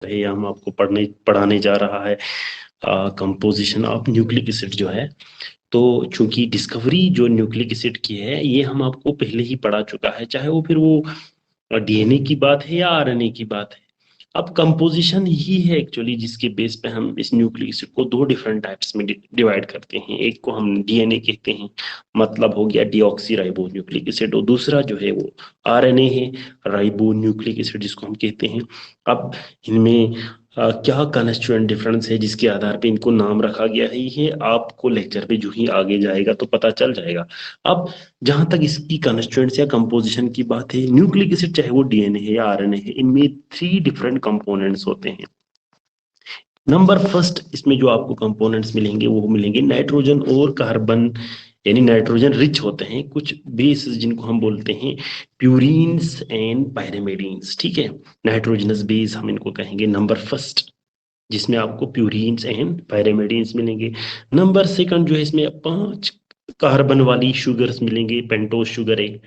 है या हम आपको पढ़ाने जा रहा है कंपोजिशन ऑफ न्यूक्लिक एसिड जो है। तो चूंकि डिस्कवरी जो न्यूक्लिक एसिड की है ये हम आपको पहले ही पढ़ा चुका है, चाहे वो फिर वो डीएनए की बात है या आरएनए की बात है। अब कंपोजिशन ही है एक्चुअली जिसके बेस पे हम इस न्यूक्लिक एसिड को दो डिफरेंट टाइप्स में डिवाइड करते हैं। एक को हम डीएनए कहते हैं, मतलब हो गया डीऑक्सी राइबो न्यूक्लिक एसिड, और दूसरा जो है वो आरएनए है, राइबो न्यूक्लिक एसिड जिसको हम कहते हैं। अब इनमें क्या कॉन्स्टिट्यूएंट डिफरेंस है जिसके आधार पे इनको नाम रखा गया है, ये आपको लेक्चर पे जो ही आगे जाएगा तो पता चल जाएगा। अब जहां तक इसकी कॉन्स्टिट्यूएंट्स या कंपोजिशन की बात है, न्यूक्लिक एसिड चाहे वो डीएनए है या आरएनए है, इनमें 3 डिफरेंट कंपोनेंट्स होते हैं। नंबर फर्स्ट इसमें जो आपको कंपोनेंट्स मिलेंगे वो मिलेंगे नाइट्रोजन और कार्बन, यानी नाइट्रोजन रिच होते हैं कुछ बेस जिनको हम बोलते हैं प्यूरीन्स एंड पायरिमिडीन्स। ठीक है, नाइट्रोजनस बेस हम इनको कहेंगे नंबर फर्स्ट, जिसमें आपको प्यूरीन्स एंड पायरिमिडीन्स मिलेंगे। नंबर सेकंड जो है इसमें 5 कार्बन वाली शुगर्स मिलेंगे, पेंटोस शुगर है।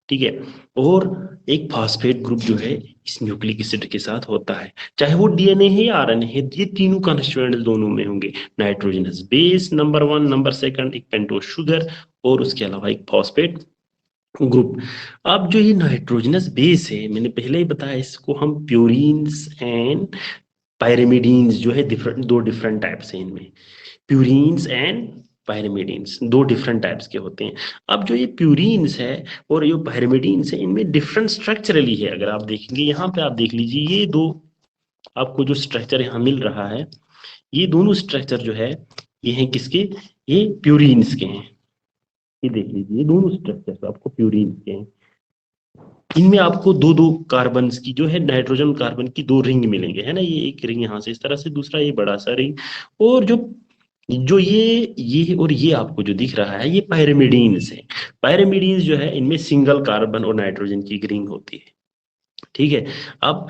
ठीक है, और एक फास्फेट ग्रुप जो है इस न्यूक्लिक एसिड के साथ होता है, चाहे वो डीएनए है या आरएनए है, ये तीनों कॉन्स्टिट्यूएंट्स दोनों में होंगे। Nitrogenous base number 1, number second एक पेंटोस शुगर, और उसके अलावा एक फॉस्फेट ग्रुप। अब जो ये नाइट्रोजनस बेस है, मैंने पहले ही बताया, इसको हम प्यूरीन्स एंड पायरिमिडीन्स जो है डिफरेंट, दो डिफरेंट टाइप्स हैं इनमें। प्यूरीन्स एंड पायरिमिडीन्स दो डिफरेंट टाइप्स के होते हैं। अब जो ये प्यूरीन्स है और ये पायरिमिडीन्स है, इनमें डिफरेंट स्ट्रक्चरली है। अगर आप देखेंगे यहाँ पे, आप देख लीजिए ये दो आपको जो स्ट्रक्चर यहाँ मिल रहा है, ये दोनों स्ट्रक्चर जो है ये हैं किसके, ये प्यूरीन्स के हैं। ये देख लीजिए, ये दोनों स्ट्रक्चर आपको प्यूरीन्स के हैं। इनमें आपको दो दो कार्बन की जो है, नाइट्रोजन कार्बन की दो रिंग मिलेंगे, है ना। ये एक रिंग यहाँ से इस तरह से, दूसरा ये बड़ा सा रिंग। और जो जो ये और ये आपको जो दिख रहा है, ये पायरिमिडीन्स है। पायरिमिडीन्स जो है इनमें सिंगल कार्बन और नाइट्रोजन की रिंग होती है। ठीक है, अब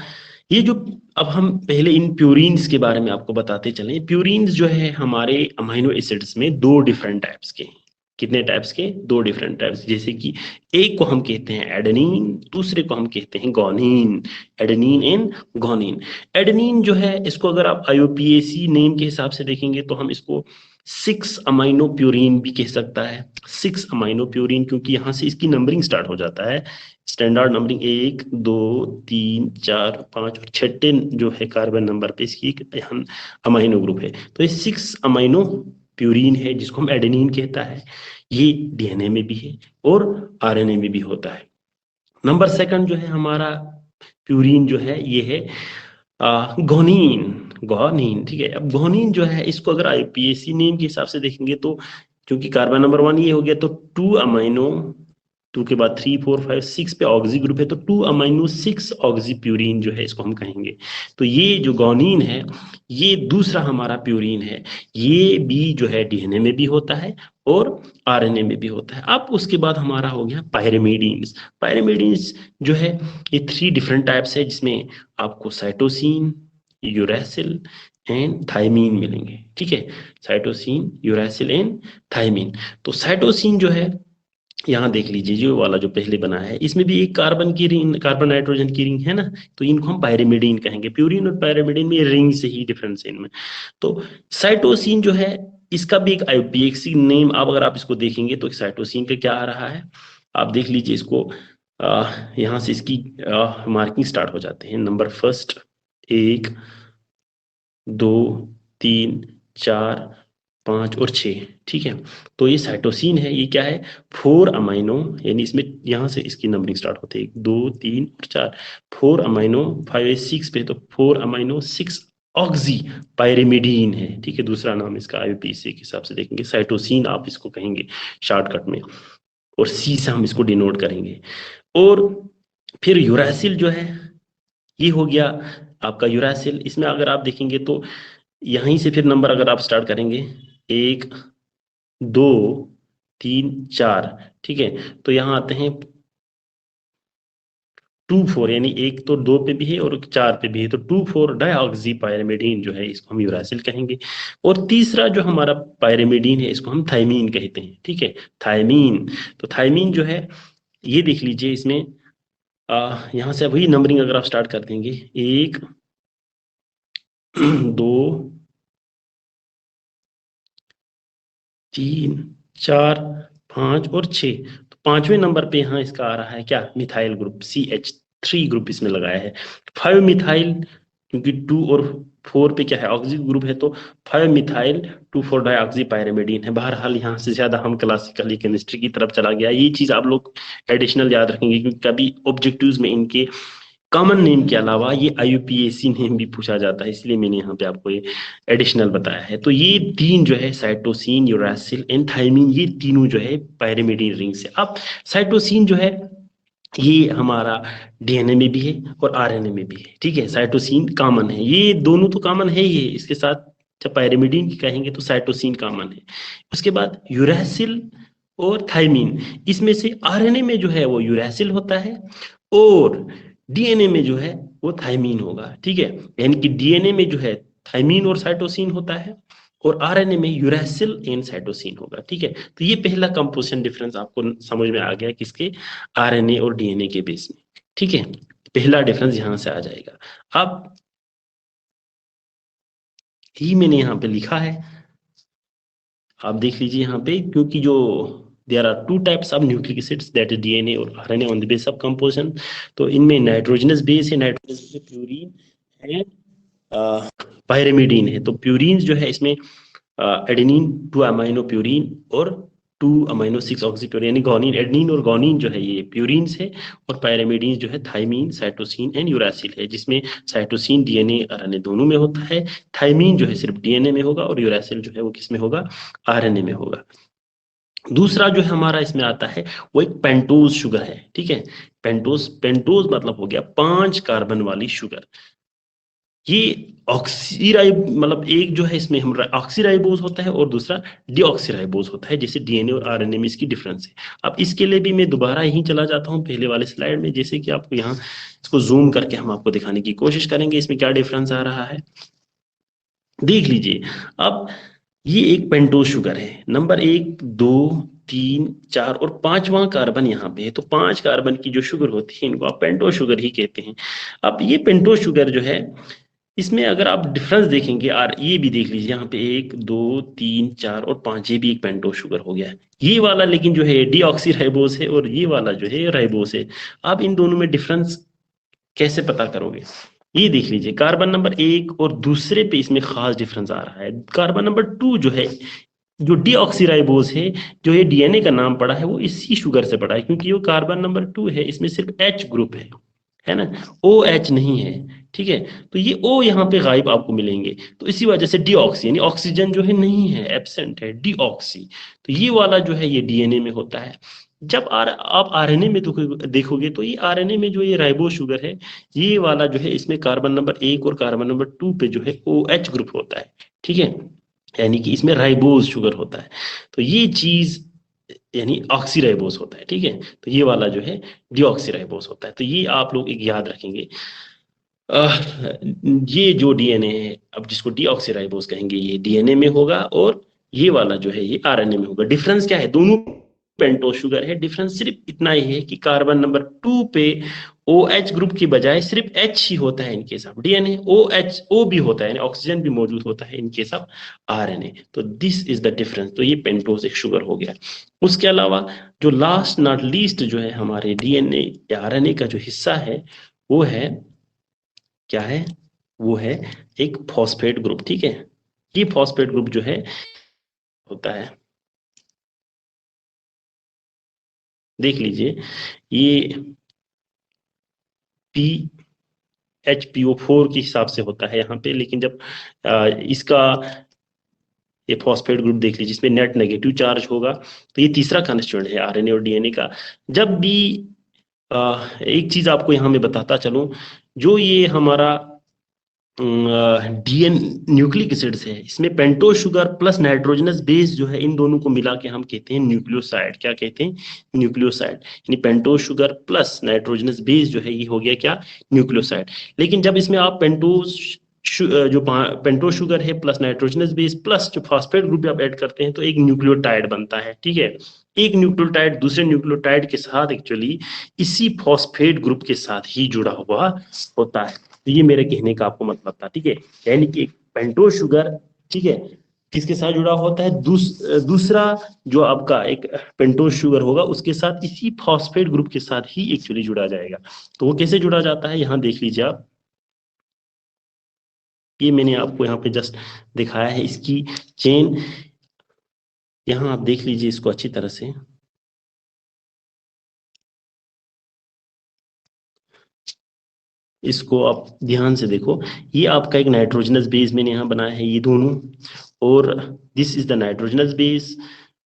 ये जो, अब हम पहले इन प्यूरीन्स के बारे में आपको बताते चलें। प्यूरीन्स जो है हमारे अमाइनो एसिड्स में दो डिफरेंट टाइप्स के हैं। कितने टाइप्स के, दो डिफरेंट टाइप्स। जैसे कि एक को हम कहते हैं एडेनिन, दूसरे को हम कहते हैं गोनिन। Adenine and गोनिन। एडेनिन जो है इसको अगर आप आईयूपीएसी नेम के हिसाब से देखेंगे तो हम इसको 6 अमाइनो प्यूरिन भी कह सकता है। 6 अमाइनो प्यूरिन, क्योंकि यहां से इसकी नंबरिंग स्टार्ट हो जाता है। स्टैंडर्ड नंबरिंग 1 2 3 4 5 और छठे जो है कार्बन नंबर पे इसकी एक अमाइनो ग्रुप है। तो ये 6 अमाइनो प्यूरिन है जिसको हम एडेनिन कहता है। ये डीएनए में भी है और आरएनए में भी होता है। नंबर सेकंड जो है हमारा प्यूरिन जो है ये है गोनिन। गोनिन, ठीक है। अब गोनिन जो है इसको अगर आईपीएसी नेम के हिसाब से देखेंगे तो, क्योंकि कार्बन नंबर 1 ये हो गया, तो 2 अमाइनो, 2 के बाद 3 4 5 6 पे ऑक्सी ग्रुप है, तो 2 अमाइनो 6 ऑक्सी प्यूरिन जो है इसको हम कहेंगे। तो ये जो गोनिन है ये दूसरा हमारा प्यूरिन है। ये भी जो है डीएनए में भी होता है और आरएनए में भी होता है। अब उसके बाद हमारा हो गया पायरिमिडीन्स। पायरिमिडीन्स जो है ये 3 डिफरेंट टाइप्स है, जिसमें आपको साइटोसिन, यूरेसिल एंड थाइमीन मिलेंगे। ठीक है, साइटोसिन, यूरेसिल एंड थाइमीन। तो साइटोसिन जो है, यहाँ देख लीजिए जो वाला जो पहले बना है, इसमें भी एक कार्बन की रिंग, कार्बन नाइट्रोजन की रिंग है ना, तो इनको हम पायरिमिडीन कहेंगे। प्यूरिन और पायरिमिडीन में रिंग से ही डिफरेंस है इनमें। तो साइटोसिन जो है इसका भी एक आईयूपीएसी नेम, आप अगर आप इसको देखेंगे तो साइटोसिन का क्या आ रहा है, आप देख लीजिए इसको। यहाँ से इसकी मार्किंग स्टार्ट हो जाते हैं। नंबर फर्स्ट 1 2 3 4 5 और 6। ठीक है, तो ये साइटोसिन है, ये क्या है, 4 अमाइनो, यानी इसमें यहाँ से इसकी नंबरिंग स्टार्ट होती है 1 2 3 और 4। 4 अमाइनो 5 6 पे, तो 4 अमाइनो 6 ऑक्सी पायरिमिडीन है। ठीक है, दूसरा नाम इसका आईयूपीएसी के हिसाब से देखेंगे साइटोसिन आप इसको कहेंगे शॉर्टकट में, और सी से हम इसको डिनोट करेंगे। और फिर यूरासिल जो है, ये हो गया आपका यूरासिल। इसमें अगर आप देखेंगे तो यहीं से फिर नंबर अगर आप स्टार्ट करेंगे 1 2 3 4। ठीक है, तो यहाँ आते हैं 2 4, यानी एक तो 2 पे भी है और 4 पे भी है, तो 2 4 डाइऑक्सी पायरिमिडीन जो है इसको हम यूरासिल कहेंगे। और तीसरा जो हमारा पायरिमिडीन है इसको हम थाइमीन कहते हैं। ठीक है, थाइमीन। तो थाइमीन जो है ये देख लीजिए, इसमें यहाँ से वही नंबरिंग अगर आप स्टार्ट कर देंगे 1 2 3 4 5 और 6। तो पांचवें नंबर पे यहाँ इसका आ रहा है क्या, मिथाइल ग्रुप, CH3 ग्रुप इसमें लगाया है। 5 मिथाइल, क्योंकि 2 और 4 पे क्या है, ऑक्सी ग्रुप है, तो 5 मिथाइल 2,4 डाइऑक्सी पायरिमिडीन है। बहरहाल यहाँ से ज्यादा हम क्लासिकली केमिस्ट्री की तरफ चला गया, ये चीज आप लोग एडिशनल याद रखेंगे, क्योंकि कभी ऑब्जेक्टिव्स में इनके कॉमन नेम के अलावा ये IUPAC नेम भी पूछा जाता है, इसलिए मैंने यहाँ पे आपको ये एडिशनल बताया है। तो ये तीन जो है, साइटोसिन, यूरासिल एंड थाइमिन, ये तीनों जो है पायरिमिडीन रिंग से। अब साइटोसिन जो है ये हमारा DNA में भी है और RNA में भी है, ठीक है। साइटोसिन कॉमन है, ये दोनों तो कॉमन है ही है, इसके साथ जब पायरिमिडीन की कहेंगे तो साइटोसिन कॉमन है। उसके बाद यूरासिल और थाइमिन, इसमें से RNA में जो है वो यूरासिल होता है और DNA में जो है वो थाइमीन होगा, ठीक है। यानी कि DNA में जो है थाइमीन और साइटोसिन होता है और RNA में यूरासिल एंड साइटोसिन होगा, ठीक है। तो ये पहला कंपोजिशन डिफरेंस आपको समझ में आ गया किसके, RNA और DNA के बेस में, ठीक है। पहला डिफरेंस यहां से आ जाएगा। अब ही मैंने यहाँ पे लिखा है, आप देख लीजिए यहाँ पे, क्योंकि जो there are two types of nucleic acids, that is DNA और RNA on the base of composition. तो इनमें नाइट्रोजनस बेस है, नाइट्रोजनस में प्यूरिन एंड पायरिमिडीन है। तो प्यूरिन जो है इसमें एडेनिन 2 अमाइनो प्यूरिन और 2 अमाइनो 6 ऑक्सीप्यूरिन, यानी गोनिन, एडेनिन और गोनिन जो है ये प्यूरिन है, और पायरिमिडीन जो है थाइमीन, साइटोसिन एंड यूरासिल है, जिसमें साइटोसिन DNA RNA दोनों में होता है, थाइमीन जो है सिर्फ DNA में होगा और यूरासिल जो है वो किस में होगा, RNA में होगा। दूसरा जो है हमारा इसमें आता है वो एक पेंटोज शुगर है, ठीक है। पेंटोज, पेंटोज मतलब हो गया 5 कार्बन वाली शुगर। ये ऑक्सीराइ मतलब एक जो है इसमें हम ऑक्सीराइबोज होता है और दूसरा डीऑक्सीराइबोज होता है, जैसे DNA और RNA में इसकी डिफरेंस है। अब इसके लिए भी मैं दोबारा यहीं चला जाता हूँ पहले वाले स्लाइड में, जैसे कि आपको यहाँ इसको जूम करके हम आपको दिखाने की कोशिश करेंगे इसमें क्या डिफरेंस आ रहा है, देख लीजिए। अब ये एक पेंटोज शुगर है, नंबर 1 2 3 4 और पांचवा कार्बन यहाँ पे है, तो 5 कार्बन की जो शुगर होती है इनको आप पेंटोज शुगर ही कहते हैं। अब ये पेंटोज शुगर जो है, इसमें अगर आप डिफरेंस देखेंगे, और ये भी देख लीजिए यहाँ पे 1 2 3 4 और 5, ये भी एक पेंटोज शुगर हो गया है। ये वाला लेकिन जो है डीऑक्सी राइबोस है और ये वाला जो है राइबोस है। आप इन दोनों में डिफरेंस कैसे पता करोगे, ये देख लीजिए। कार्बन नंबर 1 और दूसरे पे इसमें खास डिफरेंस आ रहा है। कार्बन नंबर 2 जो है, जो डीऑक्सीराइबोस है, जो ये DNA का नाम पड़ा है वो इसी शुगर से पड़ा है, क्योंकि वो कार्बन नंबर 2 है इसमें सिर्फ H ग्रुप है ना, OH नहीं है, ठीक है। तो ये O यहाँ पे गायब आपको मिलेंगे, तो इसी वजह से डीऑक्सी, यानी ऑक्सीजन जो है नहीं है, एब्सेंट है, डीऑक्सी। तो ये वाला जो है ये DNA में होता है। जब आप RNA में देखोगे तो ये RNA में जो ये राइबो शुगर है, ये वाला जो है इसमें कार्बन नंबर 1 और कार्बन नंबर 2 पे जो है OH ग्रुप होता है, ठीक है। यानी कि इसमें राइबोज शुगर होता है, तो ये चीज यानी ऑक्सीराइबोस होता है, ठीक है। तो ये वाला जो है डीऑक्सीराइबोस होता है। तो ये आप लोग एक याद रखेंगे। ये जो DNA है, अब जिसको डीऑक्सीराइबोस कहेंगे, ये DNA में होगा और ये वाला जो है ये RNA में होगा। डिफरेंस क्या है, दोनों पेंटोज शुगर है, डिफरेंस सिर्फ इतना ही है कि कार्बन नंबर 2 पे OH ग्रुप की बजाय सिर्फ H ही होता है इनके साथ, DNA OH O भी होता है, ऑक्सीजन भी मौजूद होता है इनके साथ RNA। तो दिस इज द डिफरेंस। तो ये पेंटोज एक शुगर हो गया। उसके अलावा जो लास्ट नॉट लीस्ट जो है हमारे DNA या RNA का जो हिस्सा है, वो है क्या है, वो है एक फॉस्फेट ग्रुप, ठीक है। ये फॉस्फेट ग्रुप जो है होता है, देख लीजिए, ये PHPO4 के हिसाब से होता है यहाँ पे, लेकिन जब इसका ये फॉस्फेट ग्रुप देख लीजिए, इसमें नेट नेगेटिव चार्ज होगा, तो ये तीसरा कंस्टिट्यूएंट है RNA और DNA का। जब भी एक चीज आपको यहाँ मैं बताता चलूं, जो ये हमारा डीएन न्यूक्लिक एसिड्स है, इसमें pentose sugar plus nitrogenous base जो है, इन दोनों को मिला के हम कहते हैं न्यूक्लियोसाइड। क्या कहते हैं, न्यूक्लियोसाइड। यानी pentose sugar plus nitrogenous base जो है ये हो गया क्या, न्यूक्लियोसाइड। लेकिन जब इसमें आप जो पेंटोज शुगर है प्लस नाइट्रोजनस बेस प्लस जो फॉस्फेट ग्रुप आप ऐड करते हैं, तो एक न्यूक्लियोटाइड बनता है, ठीक है। एक न्यूक्लियोटाइड दूसरे न्यूक्लियोटाइड के साथ एक्चुअली इसी फॉस्फेट ग्रुप के साथ ही जुड़ा हुआ होता है। तो ये मेरे कहने का आपको मतलब था, ठीक है। यानी कि एक पेंटोज शुगर, ठीक है, किसके साथ जुड़ा होता है, दूसरा जो आपका एक पेंटोज शुगर होगा उसके साथ इसी फॉस्फेट ग्रुप के साथ ही एक्चुअली जुड़ा जाएगा। तो वो कैसे जुड़ा जाता है, यहाँ देख लीजिए आप, ये मैंने आपको यहाँ पे जस्ट दिखाया है इसकी चेन। यहाँ आप देख लीजिए इसको अच्छी तरह से, इसको आप ध्यान से देखो। ये आपका एक नाइट्रोजनस बेस मैंने यहाँ बनाया है, ये दोनों, और this is the nitrogenous base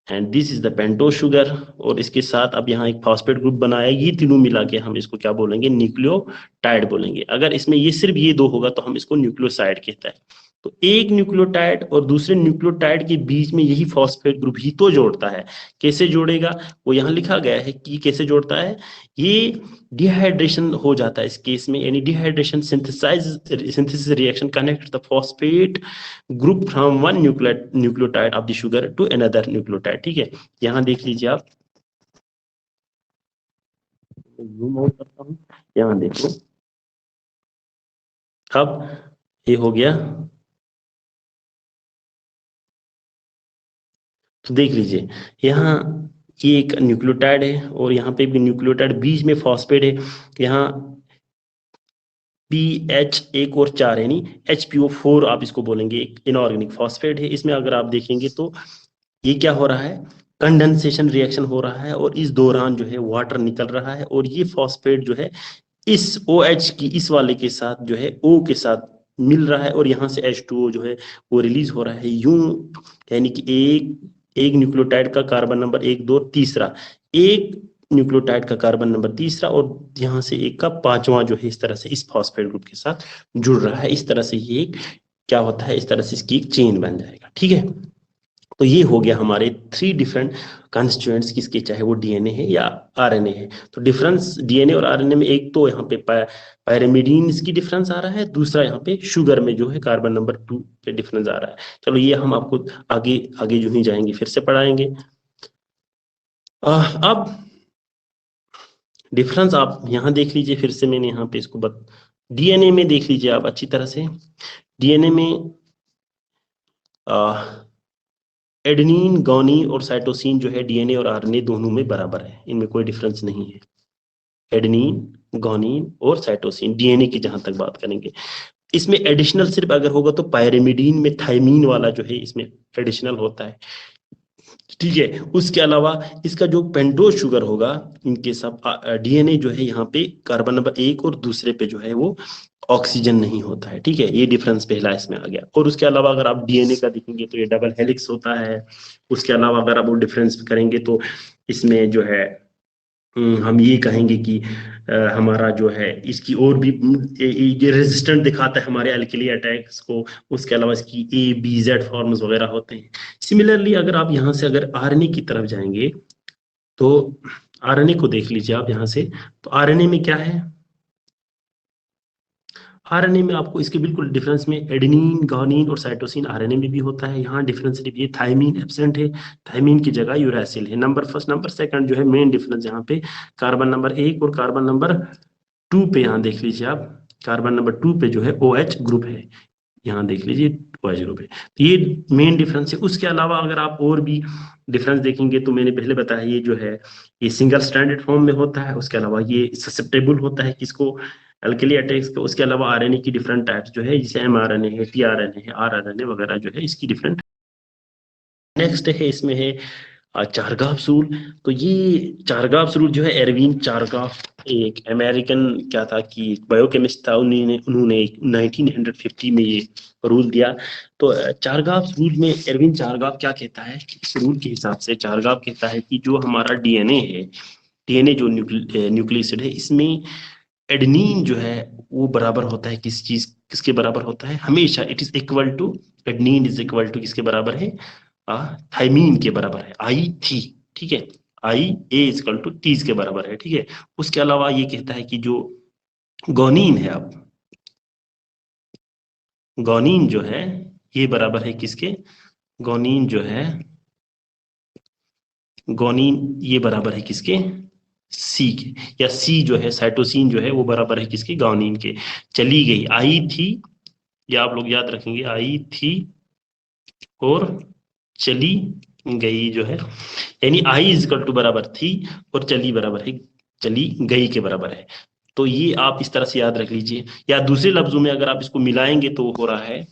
and this is the pentose sugar, और इसके साथ अब यहाँ एक फॉस्फेट ग्रुप बनाया है। ये तीनों मिला के हम इसको क्या बोलेंगे, न्यूक्लियोटाइड बोलेंगे। अगर इसमें ये सिर्फ ये दो होगा तो हम इसको न्यूक्लियोसाइड कहता है। तो एक न्यूक्लियोटाइड और दूसरे न्यूक्लियोटाइड के बीच में यही फॉस्फेट ग्रुप ही तो जोड़ता है। कैसे जोड़ेगा, वो यहाँ लिखा गया है कि कैसे जोड़ता है। ये डिहाइड्रेशन हो जाता है इस केस में, यानी dehydration synthesis reaction connect the phosphate group from one nucleotide of the sugar to another nucleotide, ठीक है। यहाँ देख लीजिए आप, जूम आउट करता हूँ, यहाँ देखो, अब ये हो गया। तो देख लीजिए यहाँ, ये एक न्यूक्लियोटाइड है और यहाँ पे भी न्यूक्लियोटाइड, बीच में फॉस्फेट है। यहाँ पी एच एक और चार, यानी HPO4 आप इसको बोलेंगे, एक इनऑर्गेनिक फॉस्फेट है। इसमें अगर आप देखेंगे तो ये क्या हो रहा है, कंडेंसेशन रिएक्शन हो रहा है, और इस दौरान जो है वाटर निकल रहा है, और ये फॉस्फेट जो है इस OH की इस वाले के साथ जो है O के साथ मिल रहा है, और यहाँ से H2O जो है वो रिलीज हो रहा है यूं। यानी कि एक एक न्यूक्लियोटाइड का कार्बन नंबर एक दो तीसरा, एक न्यूक्लियोटाइड का कार्बन नंबर तीसरा, और यहाँ से एक का पांचवा जो है इस तरह से इस फॉस्फेट ग्रुप के साथ जुड़ रहा है। इस तरह से ये क्या होता है, इस तरह से इसकी एक चेन बन जाएगा, ठीक है। तो ये हो गया हमारे 3 डिफरेंट कॉन्स्टिट्यूएंट्स किसके, चाहे वो डीएनए है या आरएनए है। तो डिफरेंस डीएनए और आरएनए में, एक तो यहाँ पे पायरेमिडीन की डिफरेंस आ रहा है, दूसरा यहाँ पे शुगर में जो है कार्बन नंबर 2 पे डिफरेंस आ रहा है। चलो ये हम आपको आगे आगे जो ही जाएंगे फिर से पढ़ाएंगे। अब डिफरेंस आप यहाँ देख लीजिए, फिर से मैंने यहाँ पे इसको डीएनए में देख लीजिए आप अच्छी तरह से। डीएनए में एडेनिन, गुआनिन और साइटोसिन जो है डीएनए और आरएनए दोनों में बराबर है, इनमें कोई डिफरेंस नहीं है। एडेनिन, गुआनिन और साइटोसिन डीएनए की जहां तक बात करेंगे, इसमें एडिशनल सिर्फ अगर होगा तो पायरेमिडीन में थाइमीन वाला जो है इसमें एडिशनल होता है, ठीक है। उसके अलावा इसका जो पेंटोज शुगर होगा, इनके सब डीएनए जो है यहाँ पे कार्बन नंबर एक और दूसरे पे जो है वो ऑक्सीजन नहीं होता है, ठीक है। ये डिफरेंस पहला इसमें आ गया। और उसके अलावा अगर आप डीएनए का देखेंगे तो ये डबल हेलिक्स होता है। उसके अलावा अगर आप वो डिफरेंस करेंगे तो इसमें जो है हम ये कहेंगे कि हमारा जो है इसकी और भी ये रेजिस्टेंट दिखाता है हमारे अल्किली अटैक्स को। उसके अलावा इसकी ABZ फॉर्म्स वगैरह होते हैं। सिमिलरली अगर आप यहाँ से अगर आरएनए की तरफ जाएंगे तो आरएनए को देख लीजिए आप यहाँ से। तो आरएनए में क्या है, आरएनए में आपको इसके बिल्कुल डिफरेंस में एडेनिन, गुआनिन और साइटोसिन आरएनए में भी होता है। यहाँ डिफरेंस सिर्फ ये थाइमीन एब्सेंट है, थाइमीन की जगह यूरासिल है। नंबर फर्स्ट, नंबर सेकंड जो है मेन डिफरेंस यहाँ पे कार्बन नंबर एक और कार्बन नंबर 2 पे, यहाँ देख लीजिए आप, कार्बन नंबर 2 पे जो है OH ग्रुप है, यहाँ देख लीजिए OH ग्रुप है। तो ये मेन डिफरेंस है। उसके अलावा अगर आप और भी डिफरेंस देखेंगे तो मैंने पहले बताया, ये जो है ये सिंगल स्ट्रैंडेड फॉर्म में होता है। उसके अलावा ये ससेप्टेबल होता है किसको, अल्किली अटैक्स को। उसके अलावा आरएनए की डिफरेंट टाइप्स जो है, जैसे mRNA है, tRNA है, rRNA वगैरह जो है इसकी डिफरेंट। नेक्स्ट है इसमें है चारगाफ रूल। तो ये चारगाफ रूल जो है, एरविन चारगाफ एक अमेरिकन क्या था कि बायोकेमिस्ट था, उन्होंने उन्होंने 1950 में ये रूल दिया। तो चारगाफ रूल में एरविन चारगाफ क्या कहता है कि इस रूल के हिसाब से चारगाफ कहता है कि जो हमारा डीएनए है, डीएनए जो न्यूक्लिक एसिड है, इसमें एडेनिन जो है वो बराबर होता है किस चीज, किसके बराबर होता है, हमेशा it is equal to, adenine is equal to किसके बराबर है, थाइमीन के बराबर है, I3, ठीक है। IA इक्वल टू 30 के बराबर है, ठीक है। उसके अलावा ये कहता है कि जो गोनीन है, अब गोनीन जो है ये बराबर है किसके, गोनीन जो है, गोनीन ये बराबर है किसके, सी के, या सी जो है साइटोसिन जो है वो बराबर है किसके, गाउनिन के। चली गई, आई थी, ये आप लोग याद रखेंगे, आई थी और चली गई जो है, यानी आई इज इक्वल टू बराबर थी और चली बराबर है चली गई के बराबर है। तो ये आप इस तरह से याद रख लीजिए, या दूसरे लफ्जों में अगर आप इसको मिलाएंगे तो हो रहा है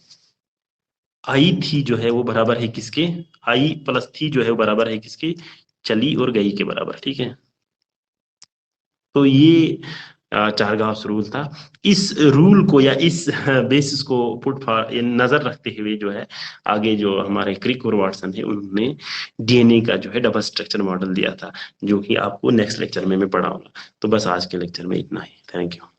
आई थी जो है वो बराबर है किसके, आई प्लस थी जो है वो बराबर है किसके, चली और गई के बराबर, ठीक है। तो ये चारगांव रूल था। इस रूल को या इस बेसिस को पुट नजर रखते हुए जो है आगे जो हमारे क्रिक और वाटसन है उन्होंने डीएनए का जो है डबल स्ट्रक्चर मॉडल दिया था, जो कि आपको नेक्स्ट लेक्चर में मैं पढ़ाऊंगा। तो बस आज के लेक्चर में इतना ही, थैंक यू।